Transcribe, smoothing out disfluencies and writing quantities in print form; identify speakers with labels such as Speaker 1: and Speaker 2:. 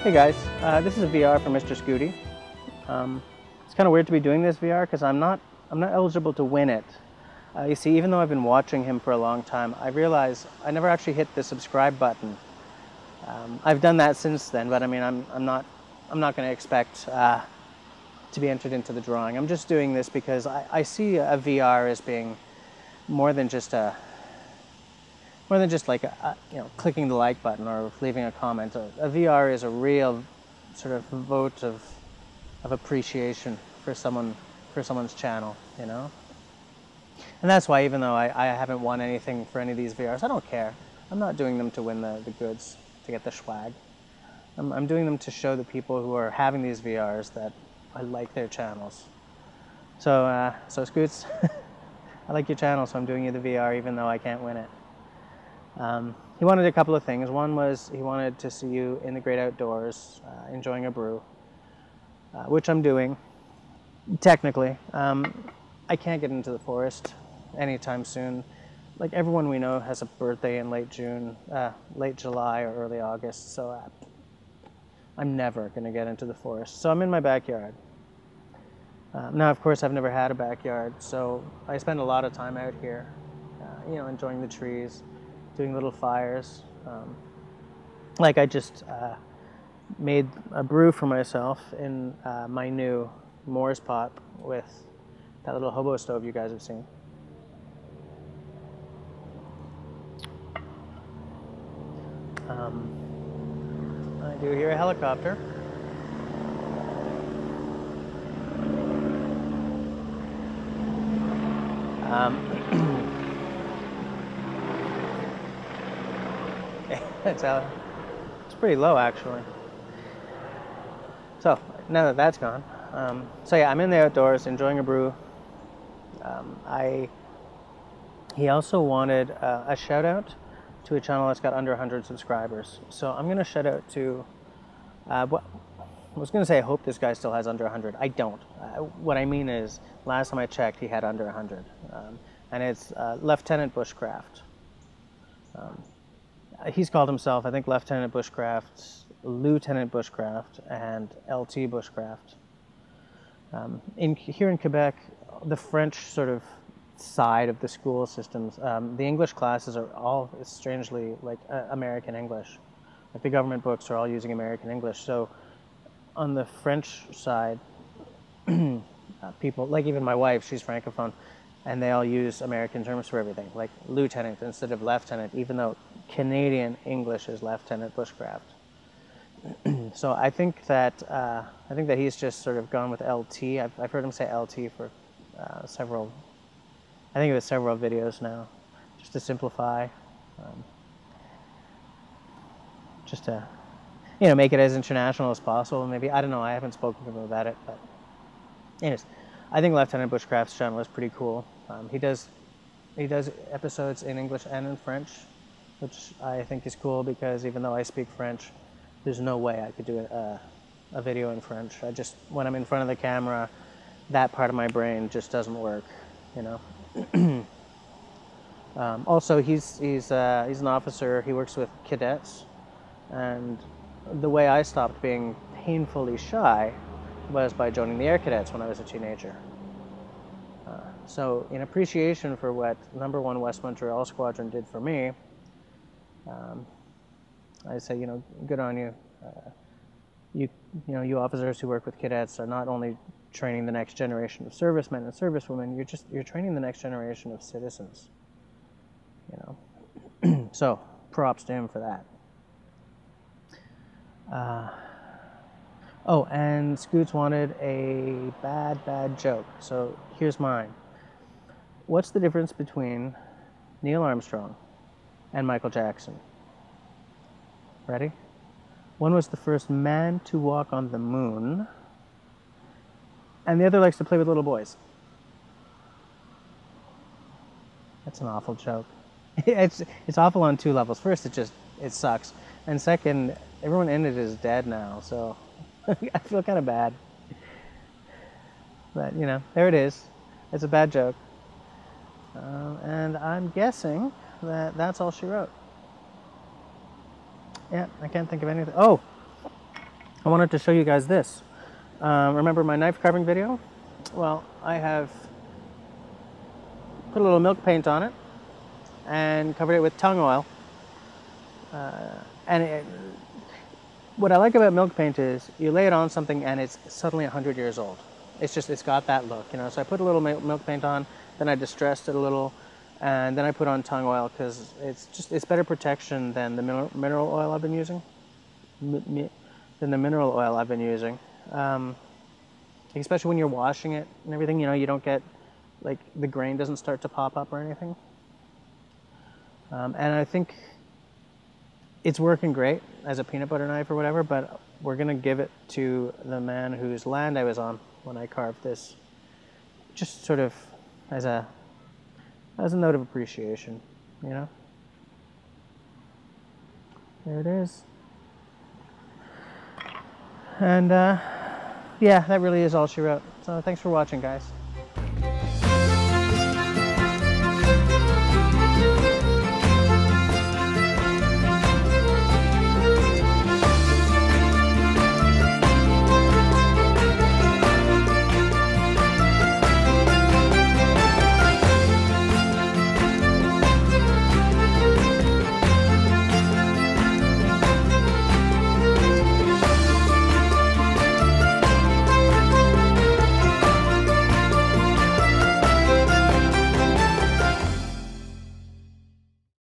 Speaker 1: Hey guys, this is a VR for MrSkooty. It's kind of weird to be doing this VR because I'm not eligible to win it. You see, even though I've been watching him for a long time, I realize I never actually hit the subscribe button. I've done that since then, but I mean, I'm not going to expect to be entered into the drawing. I'm just doing this because I see a VR as being more than just like clicking the like button or leaving a comment. A VR is a real sort of vote of appreciation for someone's channel, you know. And that's why, even though I haven't won anything for any of these VRs, I don't care. I'm not doing them to win the goods, to get the swag. I'm doing them to show the people who are having these VRs that I like their channels. So Scoots, I like your channel, so I'm doing you the VR even though I can't win it. He wanted a couple of things. One was he wanted to see you in the great outdoors, enjoying a brew, which I'm doing, technically. I can't get into the forest anytime soon. Like, everyone we know has a birthday in late July or early August, so I'm never going to get into the forest. So I'm in my backyard. Now, of course, I've never had a backyard, so I spend a lot of time out here, enjoying the trees, doing little fires. Like, I just made a brew for myself in my new Moore's pot with that little hobo stove you guys have seen. I do hear a helicopter. It's pretty low, actually. So now that that's gone, so yeah, I'm in the outdoors enjoying a brew. He also wanted a shout out to a channel that's got under 100 subscribers. So I'm gonna shout out to I was gonna say I hope this guy still has under 100. I don't. What I mean is, last time I checked, he had under 100, and it's Lieutenant Bushcraft. He's called himself, I think, Lieutenant Bushcraft, Lieutenant Bushcraft, and LT Bushcraft. Here in Quebec, the French sort of side of the school systems, the English classes are all strangely like American English. Like, the government books are all using American English. So on the French side, people, like even my wife, she's Francophone, and they all use American terms for everything, like lieutenant instead of lieutenant, even though Canadian English is Lieutenant Bushcraft. So I think that he's just sort of gone with LT. I've heard him say LT for several videos now, just to simplify, just to make it as international as possible. Maybe, I don't know, I haven't spoken to him about it, but anyways, I think Lieutenant Bushcraft's channel is pretty cool. He does episodes in English and in French, which I think is cool, because even though I speak French, there's no way I could do a video in French. When I'm in front of the camera, that part of my brain just doesn't work, Also, he's an officer. He works with cadets, and the way I stopped being painfully shy was by joining the Air Cadets when I was a teenager. So in appreciation for what No. 1 West Montreal Squadron did for me, I say, good on you. You officers who work with cadets are not only training the next generation of servicemen and servicewomen, you're training the next generation of citizens. So props to him for that. Oh, and Scoots wanted a bad joke, so here's mine. What's the difference between Neil Armstrong and Michael Jackson? Ready? One was the first man to walk on the moon, and the other likes to play with little boys. That's an awful joke. It's awful on two levels. First, it sucks, and second, everyone in it is dead now, so I feel kind of bad. But there it is. It's a bad joke, and I'm guessing that's all she wrote. Yeah, I can't think of anything. Oh, I wanted to show you guys this. Remember my knife carving video? Well, I have put a little milk paint on it and covered it with tung oil. What I like about milk paint is you lay it on something and it's suddenly 100 years old. It's got that look, you know. So I put a little milk paint on, then I distressed it a little, and then I put on tung oil because it's better protection than the mineral oil I've been using. Especially when you're washing it and everything, you know, you don't get, like, the grain doesn't start to pop up or anything. And I think it's working great as a peanut butter knife or whatever, but we're gonna give it to the man whose land I was on when I carved this, just sort of as a note of appreciation, you know. There it is. And yeah, that really is all she wrote. So thanks for watching, guys.